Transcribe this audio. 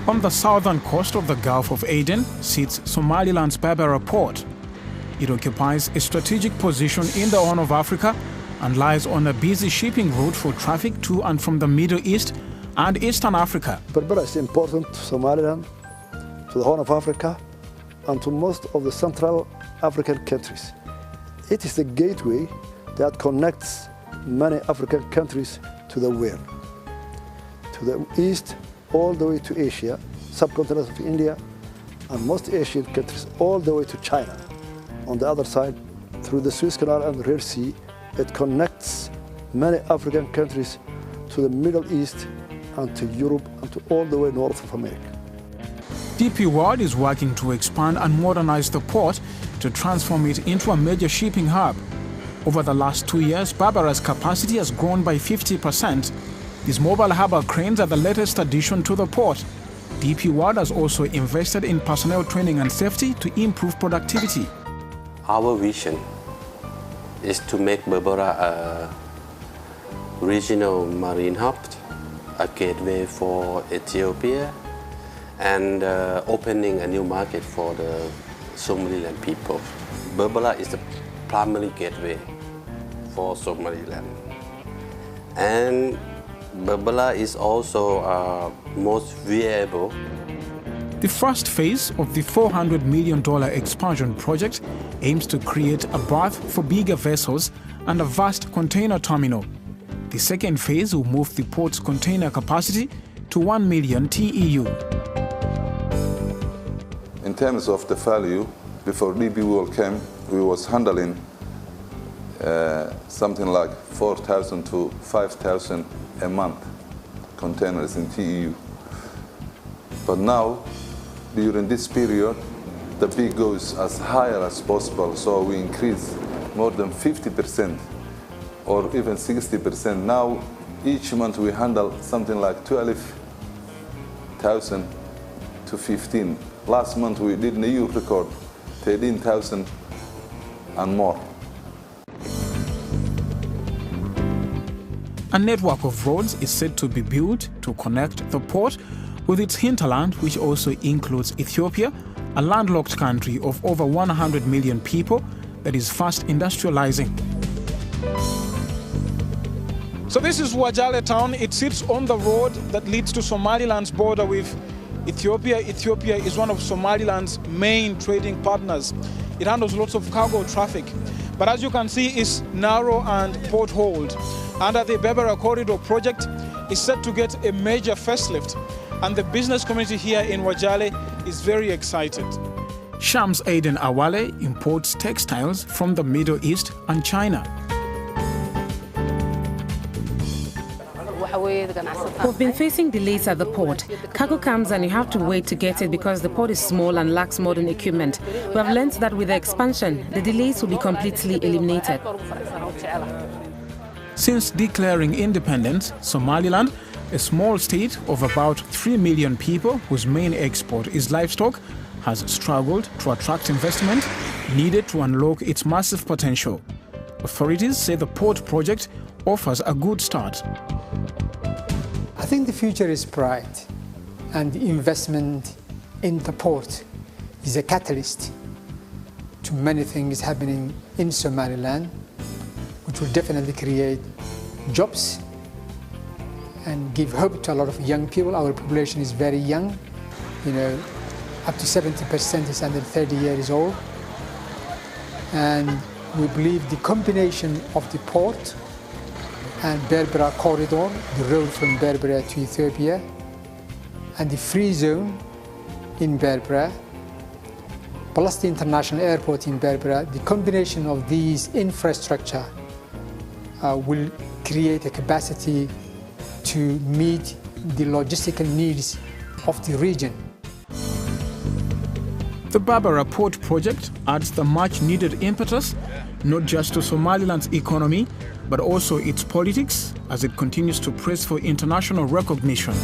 On the southern coast of the Gulf of Aden sits Somaliland's Berbera port. It occupies a strategic position in the Horn of Africa and lies on a busy shipping route for traffic to and from the Middle East and Eastern Africa. Berbera is important to Somaliland, to the Horn of Africa, and to most of the Central African countries. It is the gateway that connects many African countries to the world. To the east, all the way to Asia, subcontinent of India, and most Asian countries, all the way to China. On the other side, through the Suez Canal and the Red Sea, it connects many African countries to the Middle East and to Europe and to all the way north of America. DP World is working to expand and modernize the port to transform it into a major shipping hub. Over the last 2 years, Berbera's capacity has grown by 50%. These mobile harbour cranes are the latest addition to the port. DP World has also invested in personnel training and safety to improve productivity. Our vision is to make Berbera a regional marine hub, a gateway for Ethiopia, and opening a new market for the Somaliland people. Berbera is the primary gateway for Somaliland. And Berbera is also most viable. The first phase of the $400 million expansion project aims to create a berth for bigger vessels and a vast container terminal. The second phase will move the port's container capacity to 1 million TEU. In terms of the value, before DP World came, we was handling something like 4,000 to 5,000 a month containers in TEU. But now, during this period, the peak goes as higher as possible, so we increase more than 50% or even 60%. Now, each month we handle something like 12,000 to 15. Last month we did a new record, 13,000 and more. A network of roads is said to be built to connect the port with its hinterland, which also includes Ethiopia, a landlocked country of over 100 million people that is fast industrializing. So this is Wajale town. It sits on the road that leads to Somaliland's border with Ethiopia. Ethiopia is one of Somaliland's main trading partners. It handles lots of cargo traffic. But as you can see, it's narrow and potholed. Under the Berbera Corridor project is set to get a major facelift, and the business community here in Wajale is very excited. Shams Aiden Awale imports textiles from the Middle East and China. We've been facing delays at the port. Cargo comes and you have to wait to get it because the port is small and lacks modern equipment. We have learned that with the expansion, the delays will be completely eliminated. Since declaring independence, Somaliland, a small state of about 3 million people whose main export is livestock, has struggled to attract investment needed to unlock its massive potential. Authorities say the port project offers a good start. I think the future is bright, and the investment in the port is a catalyst to many things happening in Somaliland, which will definitely create jobs and give hope to a lot of young people. Our population is very young, up to 70% is under 30 years old. And we believe the combination of the port and Berbera corridor, the road from Berbera to Ethiopia, and the free zone in Berbera, plus the international airport in Berbera, the combination of these infrastructure will create a capacity to meet the logistical needs of the region. The Berbera Port project adds the much-needed impetus, not just to Somaliland's economy, but also its politics, as it continues to press for international recognition.